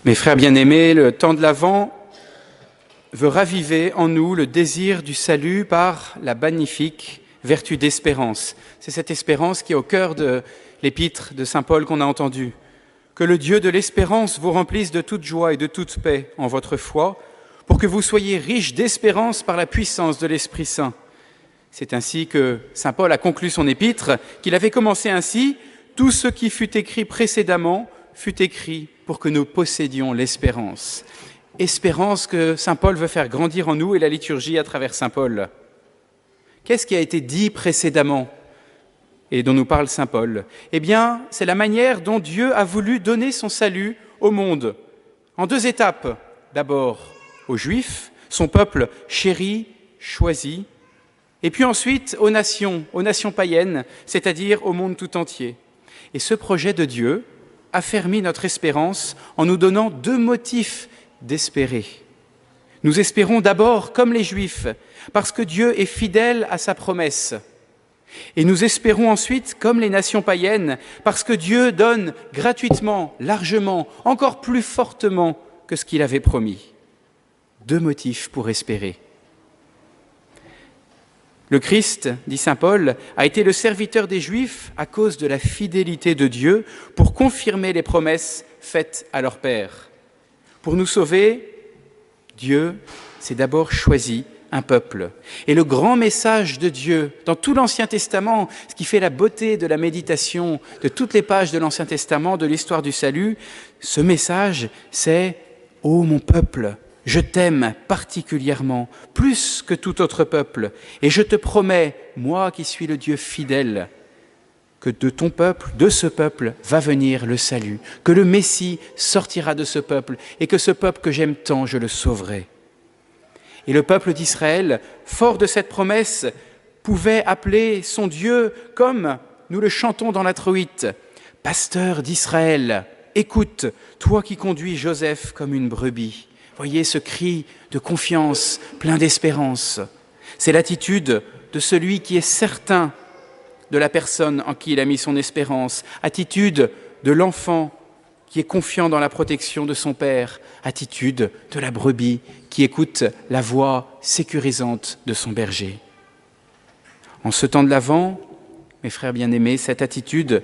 Mes frères bien-aimés, le temps de l'Avent veut raviver en nous le désir du salut par la magnifique vertu d'espérance. C'est cette espérance qui est au cœur de l'épître de saint Paul qu'on a entendu. Que le Dieu de l'espérance vous remplisse de toute joie et de toute paix en votre foi, pour que vous soyez riches d'espérance par la puissance de l'Esprit Saint. C'est ainsi que saint Paul a conclu son épître, qu'il avait commencé ainsi: tout ce qui fut écrit précédemment fut écrit pour que nous possédions l'espérance. Espérance que saint Paul veut faire grandir en nous et la liturgie à travers saint Paul. Qu'est-ce qui a été dit précédemment et dont nous parle saint Paul? Eh bien, c'est la manière dont Dieu a voulu donner son salut au monde, en deux étapes. D'abord aux Juifs, son peuple chéri, choisi, et puis ensuite aux nations païennes, c'est-à-dire au monde tout entier. Et ce projet de Dieu affermit notre espérance en nous donnant deux motifs d'espérer. Nous espérons d'abord comme les Juifs, parce que Dieu est fidèle à sa promesse. Et nous espérons ensuite comme les nations païennes, parce que Dieu donne gratuitement, largement, encore plus fortement que ce qu'il avait promis. Deux motifs pour espérer. Le Christ, dit saint Paul, a été le serviteur des Juifs à cause de la fidélité de Dieu pour confirmer les promesses faites à leur Père. Pour nous sauver, Dieu s'est d'abord choisi un peuple. Et le grand message de Dieu, dans tout l'Ancien Testament, ce qui fait la beauté de la méditation de toutes les pages de l'Ancien Testament, de l'histoire du salut, ce message, c'est « Ô mon peuple !» Je t'aime particulièrement, plus que tout autre peuple, et je te promets, moi qui suis le Dieu fidèle, que de ton peuple, de ce peuple, va venir le salut, que le Messie sortira de ce peuple, et que ce peuple que j'aime tant, je le sauverai. Et le peuple d'Israël, fort de cette promesse, pouvait appeler son Dieu comme nous le chantons dans l'introïte. « Pasteur d'Israël, écoute, toi qui conduis Joseph comme une brebis. » Voyez ce cri de confiance, plein d'espérance. C'est l'attitude de celui qui est certain de la personne en qui il a mis son espérance. Attitude de l'enfant qui est confiant dans la protection de son père. Attitude de la brebis qui écoute la voix sécurisante de son berger. En ce temps de l'Avent, mes frères bien-aimés, cette attitude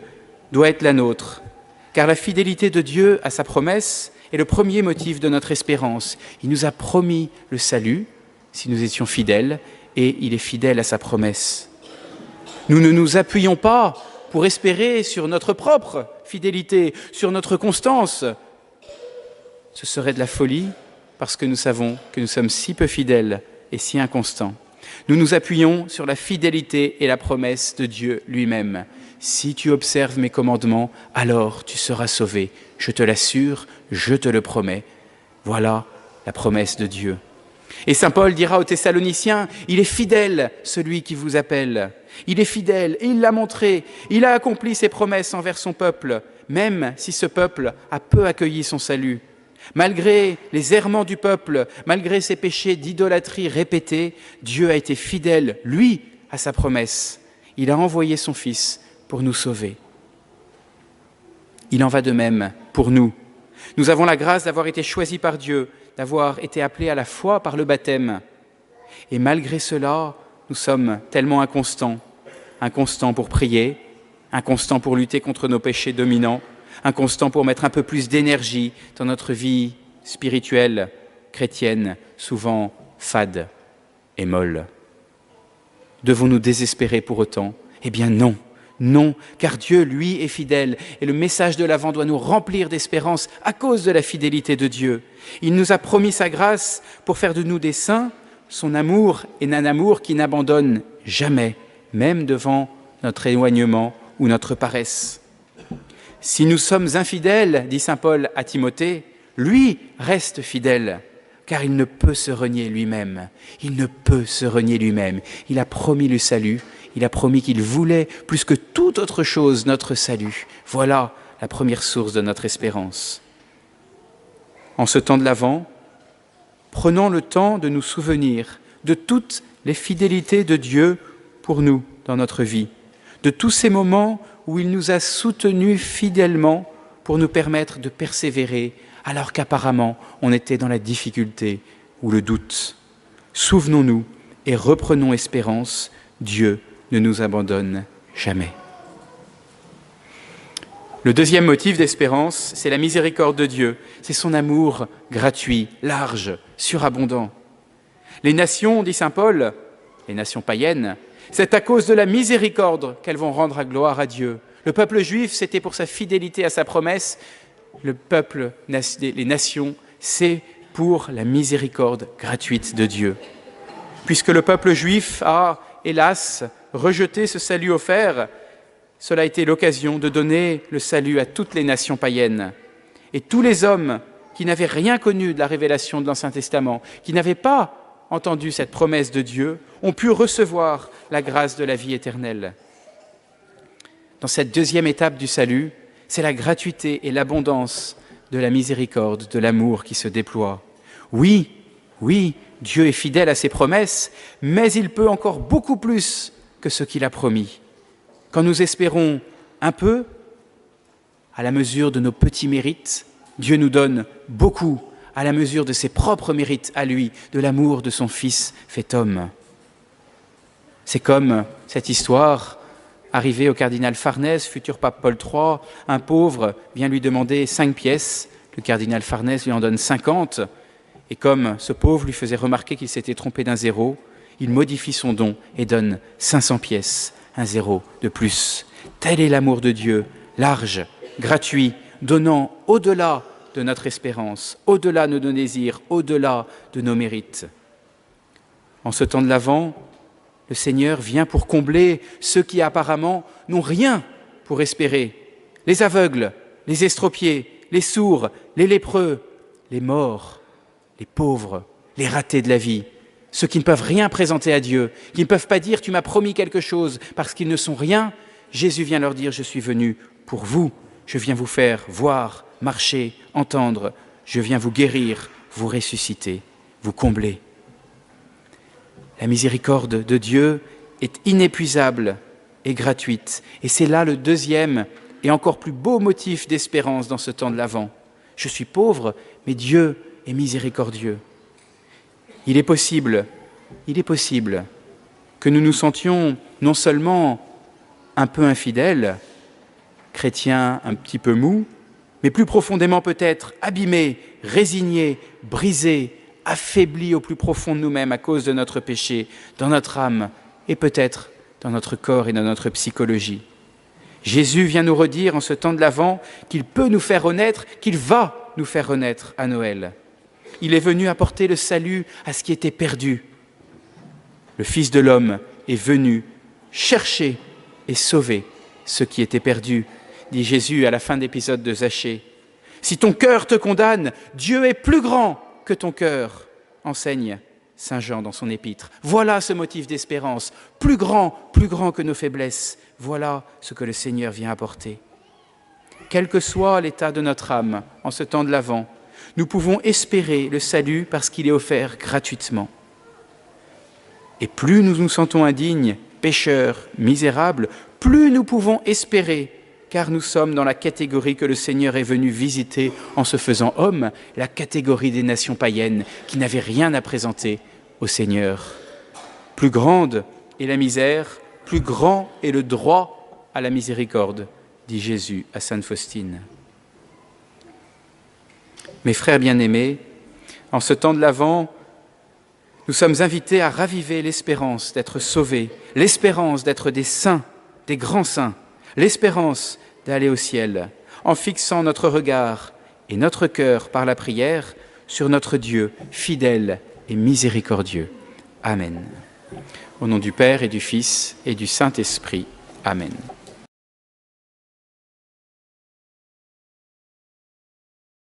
doit être la nôtre, car la fidélité de Dieu à sa promesse est le premier motif de notre espérance. Il nous a promis le salut, si nous étions fidèles, et il est fidèle à sa promesse. Nous ne nous appuyons pas pour espérer sur notre propre fidélité, sur notre constance. Ce serait de la folie, parce que nous savons que nous sommes si peu fidèles et si inconstants. Nous nous appuyons sur la fidélité et la promesse de Dieu lui-même. Si tu observes mes commandements, alors tu seras sauvé. Je te l'assure, je te le promets. Voilà la promesse de Dieu. Et saint Paul dira aux Thessaloniciens, il est fidèle celui qui vous appelle. Il est fidèle et il l'a montré. Il a accompli ses promesses envers son peuple, même si ce peuple a peu accueilli son salut. Malgré les errements du peuple, malgré ses péchés d'idolâtrie répétés, Dieu a été fidèle, lui, à sa promesse. Il a envoyé son Fils pour nous sauver. Il en va de même pour nous. Nous avons la grâce d'avoir été choisis par Dieu, d'avoir été appelés à la foi par le baptême. Et malgré cela, nous sommes tellement inconstants. Inconstants pour prier, inconstants pour lutter contre nos péchés dominants, inconstants pour mettre un peu plus d'énergie dans notre vie spirituelle, chrétienne, souvent fade et molle. Devons-nous désespérer pour autant? Eh bien non. Non, car Dieu, lui, est fidèle et le message de l'Avent doit nous remplir d'espérance à cause de la fidélité de Dieu. Il nous a promis sa grâce pour faire de nous des saints, son amour est un amour qui n'abandonne jamais, même devant notre éloignement ou notre paresse. Si nous sommes infidèles, dit saint Paul à Timothée, lui reste fidèle, car il ne peut se renier lui-même. Il ne peut se renier lui-même. Il a promis le salut. Il a promis qu'il voulait, plus que toute autre chose, notre salut. Voilà la première source de notre espérance. En ce temps de l'Avent, prenons le temps de nous souvenir de toutes les fidélités de Dieu pour nous dans notre vie, de tous ces moments où il nous a soutenus fidèlement pour nous permettre de persévérer alors qu'apparemment on était dans la difficulté ou le doute. Souvenons-nous et reprenons espérance, Dieu ne nous abandonne jamais. Le deuxième motif d'espérance, c'est la miséricorde de Dieu. C'est son amour gratuit, large, surabondant. Les nations, dit saint Paul, les nations païennes, c'est à cause de la miséricorde qu'elles vont rendre gloire à Dieu. Le peuple juif, c'était pour sa fidélité à sa promesse. Les nations, c'est pour la miséricorde gratuite de Dieu. Puisque le peuple juif a, hélas, rejeté ce salut offert, cela a été l'occasion de donner le salut à toutes les nations païennes. Et tous les hommes qui n'avaient rien connu de la révélation de l'Ancien Testament, qui n'avaient pas entendu cette promesse de Dieu, ont pu recevoir la grâce de la vie éternelle. Dans cette deuxième étape du salut, c'est la gratuité et l'abondance de la miséricorde, de l'amour qui se déploie. Oui, Dieu est fidèle à ses promesses, mais il peut encore beaucoup plus que ce qu'il a promis. Quand nous espérons un peu, à la mesure de nos petits mérites, Dieu nous donne beaucoup, à la mesure de ses propres mérites à lui, de l'amour de son Fils fait homme. C'est comme cette histoire arrivée au cardinal Farnèse, futur pape Paul III. Un pauvre vient lui demander 5 pièces, le cardinal Farnèse lui en donne 50, et comme ce pauvre lui faisait remarquer qu'il s'était trompé d'un zéro, il modifie son don et donne 500 pièces. Un zéro de plus. Tel est l'amour de Dieu, large, gratuit, donnant au-delà de notre espérance, au-delà de nos désirs, au-delà de nos mérites. En ce temps de l'Avent, le Seigneur vient pour combler ceux qui apparemment n'ont rien pour espérer. Les aveugles, les estropiés, les sourds, les lépreux, les morts, les pauvres, les ratés de la vie. Ceux qui ne peuvent rien présenter à Dieu, qui ne peuvent pas dire « tu m'as promis quelque chose » parce qu'ils ne sont rien, Jésus vient leur dire « je suis venu pour vous, je viens vous faire voir, marcher, entendre, je viens vous guérir, vous ressusciter, vous combler ». La miséricorde de Dieu est inépuisable et gratuite. Et c'est là le deuxième et encore plus beau motif d'espérance dans ce temps de l'Avent. Je suis pauvre, mais Dieu est miséricordieux. Il est possible que nous nous sentions non seulement un peu infidèles, chrétiens un petit peu mous, mais plus profondément peut-être abîmés, résignés, brisés, affaiblis au plus profond de nous-mêmes à cause de notre péché, dans notre âme et peut-être dans notre corps et dans notre psychologie. Jésus vient nous redire en ce temps de l'Avent qu'il peut nous faire renaître, qu'il va nous faire renaître à Noël. Il est venu apporter le salut à ce qui était perdu. Le Fils de l'homme est venu chercher et sauver ce qui était perdu, dit Jésus à la fin de l'épisode de Zachée. Si ton cœur te condamne, Dieu est plus grand que ton cœur, enseigne Saint Jean dans son épître. Voilà ce motif d'espérance, plus grand que nos faiblesses. Voilà ce que le Seigneur vient apporter. Quel que soit l'état de notre âme en ce temps de l'Avent, nous pouvons espérer le salut parce qu'il est offert gratuitement. Et plus nous nous sentons indignes, pécheurs, misérables, plus nous pouvons espérer, car nous sommes dans la catégorie que le Seigneur est venu visiter en se faisant homme, la catégorie des nations païennes qui n'avaient rien à présenter au Seigneur. Plus grande est la misère, plus grand est le droit à la miséricorde, dit Jésus à Sainte Faustine. Mes frères bien-aimés, en ce temps de l'Avent, nous sommes invités à raviver l'espérance d'être sauvés, l'espérance d'être des saints, des grands saints, l'espérance d'aller au ciel, en fixant notre regard et notre cœur par la prière sur notre Dieu fidèle et miséricordieux. Amen. Au nom du Père et du Fils et du Saint-Esprit. Amen.